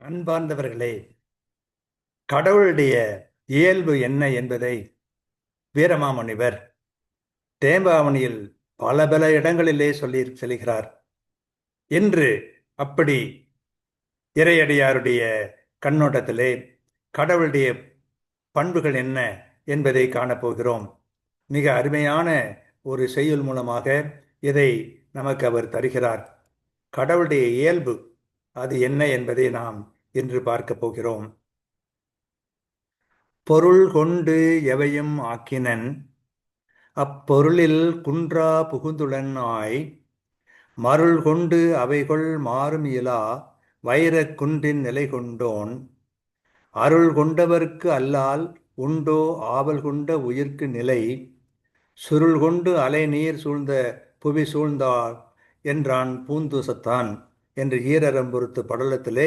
அன்பார்ந்தவர்களே, கடவுளுடைய இயல்பு என்ன என்பதை வீரமாமுனிவர் தேம்பாவணியில் பல பல இடங்களிலே சொல்லி செல்கிறார். இன்று அப்படி இறையடியாருடைய கண்ணோட்டத்திலே கடவுளுடைய பண்புகள் என்ன என்பதை காணப்போகிறோம். மிக அருமையான ஒரு செய்யுள் மூலமாக இதை நமக்கு அவர் தருகிறார். கடவுளுடைய இயல்பு அது என்ன என்பதை நாம் இன்று பார்க்க போகிறோம். பொருள் கொண்டு எவையும் ஆக்கினன் அப்பொருளில் குன்றா புகுந்துளன் ஆய் மருள் கொண்டு அவைகொள் மாறும் இலா வைரக் குன்றின் நிலை கொண்டோன் அருள் கொண்டவர்க்கு அல்லால் உண்டோ ஆவல் கொண்ட உயிர்க்கு நிலை சுருள் கொண்டு அலை நீர் சூழ்ந்த புவி சூழ்ந்தாள் என்றான் பூந்துசத்தான் என்று ஈரரம்பொருத்து படலத்திலே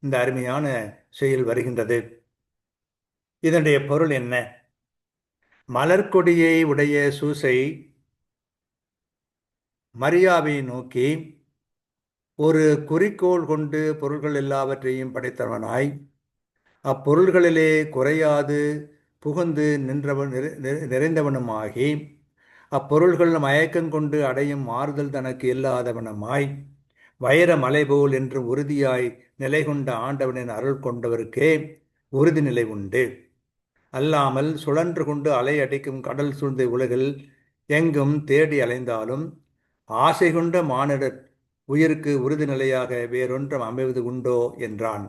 இந்த அருமையான செயல் வருகின்றது. இதனுடைய பொருள் என்ன? மலர்கொடியை உடைய சூசை மரியாவை நோக்கி ஒரு குறிக்கோள் கொண்டு பொருள்கள் எல்லாவற்றையும் படைத்தவனாய் அப்பொருள்களிலே குறையாது புகுந்து நின்றவன் நிறைந்தவனுமாகி அப்பொருள்கள் மயக்கம் கொண்டு அடையும் மாறுதல் தனக்கு இல்லாதவனுமாய் வைர மலை போல் என்று உறுதியாய் நிலை கொண்ட ஆண்டவனின் அருள் கொண்டவருக்கே உறுதி நிலை உண்டு. அல்லாமல் சுழன்று கொண்டு அலை அடிக்கும் கடல் சூழ்ந்த உலகில் எங்கும் தேடி அலைந்தாலும் ஆசை கொண்ட மானிடர் உயிருக்கு உறுதி நிலையாக வேறொன்றும் அமைவது உண்டோ என்றான்.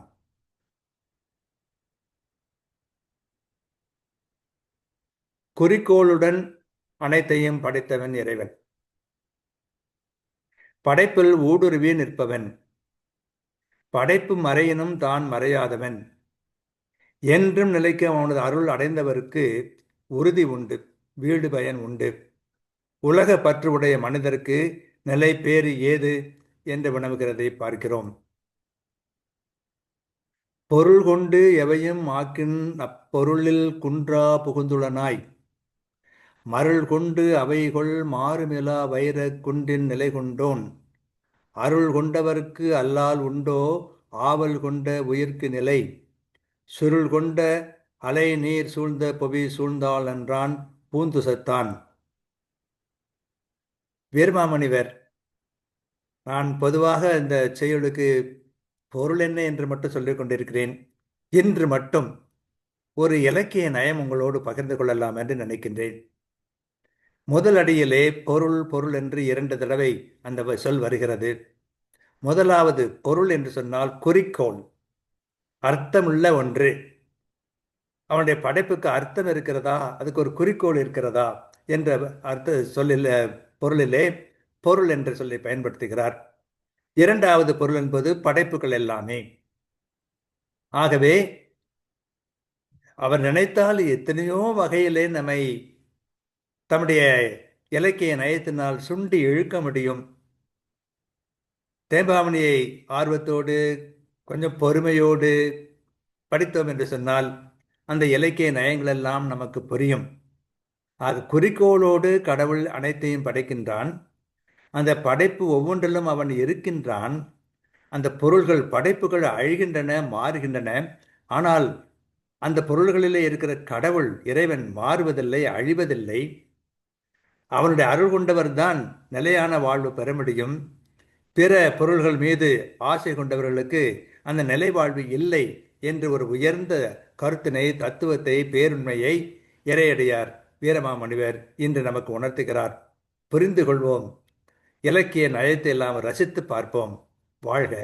குறிக்கோளுடன் அனைத்தையும் படைத்தவன் இறைவன். படைப்பில் ஊடுருவி நிற்பவன். படைப்பு மறையினும் தான் மறையாதவன். என்றும் நிலைக்கு அவனது அருள் அடைந்தவருக்கு உறுதி உண்டு, வீடு பயன் உண்டு. உலக பற்று உடைய மனிதருக்கு நிலை பேறு ஏது என்று வினவுகிறதை பார்க்கிறோம். பொருள் கொண்டு எவையும் ஆக்கின் அப்பொருளில் குன்றா புகுந்துளனாய் மருள் கொண்டு அவைகொள் மாறுமிலா வைர குன்றின் நிலை கொண்டோன் அருள் கொண்டவர்க்கு அல்லால் உண்டோ ஆவல் கொண்ட உயிர்க்கு நிலை சுருள் கொண்ட அலை நீர் சூழ்ந்த புவி சூழ்ந்தாள் என்றான் பூந்துசத்தான். வீரமாமுனிவர், நான் பொதுவாக இந்த செய்யுளுக்கு பொருள் என்ன என்று மட்டும் சொல்லிக் கொண்டிருக்கிறேன். இன்று மட்டும் ஒரு இலக்கிய நயம் உங்களோடு பகிர்ந்து கொள்ளலாம் என்று நினைக்கின்றேன். முதல் அடியிலே பொருள் பொருள் என்று 2 தடவை அந்த சொல் வருகிறது. முதலாவது பொருள் என்று சொன்னால் குறிக்கோள், அர்த்தமுள்ள ஒன்று. அவனுடைய படைப்புக்கு அர்த்தம் இருக்கிறதா, அதுக்கு ஒரு குறிக்கோள் இருக்கிறதா என்ற அர்த்த சொல்லில் பொருளிலே பொருள் என்ற சொல்லை பயன்படுத்துகிறார். இரண்டாவது பொருள் என்பது படைப்புகள் எல்லாமே. ஆகவே அவர் நினைத்தால் எத்தனையோ வகையிலே நம்மை தம்முடைய இலக்கிய நயத்தினால் சுண்டி இழுக்க முடியும். தேம்பாவணியை ஆர்வத்தோடு கொஞ்சம் பொறுமையோடு படித்தோம் என்று சொன்னால் அந்த இலக்கிய நயங்களெல்லாம் நமக்கு புரியும். ஆக குறிக்கோளோடு கடவுள் அனைத்தையும் படைக்கின்றான். அந்த படைப்பு ஒவ்வொன்றிலும் அவன் இருக்கின்றான். அந்த பொருள்கள் படைப்புகள் அழிகின்றன, மாறுகின்றன. ஆனால் அந்த பொருள்களிலே இருக்கிற கடவுள் இறைவன் மாறுவதில்லை, அழிவதில்லை. அவனுடைய அருள் கொண்டவர் தான் நிலையான வாழ்வு பெற முடியும். பிற பொருள்கள் மீது ஆசை கொண்டவர்களுக்கு அந்த நிலை வாழ்வு இல்லை என்று ஒரு உயர்ந்த கருத்தினை, தத்துவத்தை, பேருண்மையை இறையடியார் வீரமாமுனிவர் இன்று நமக்கு உணர்த்துகிறார். புரிந்து கொள்வோம். இலக்கிய நயத்தை எல்லாம் ரசித்து பார்ப்போம். வாழ்க.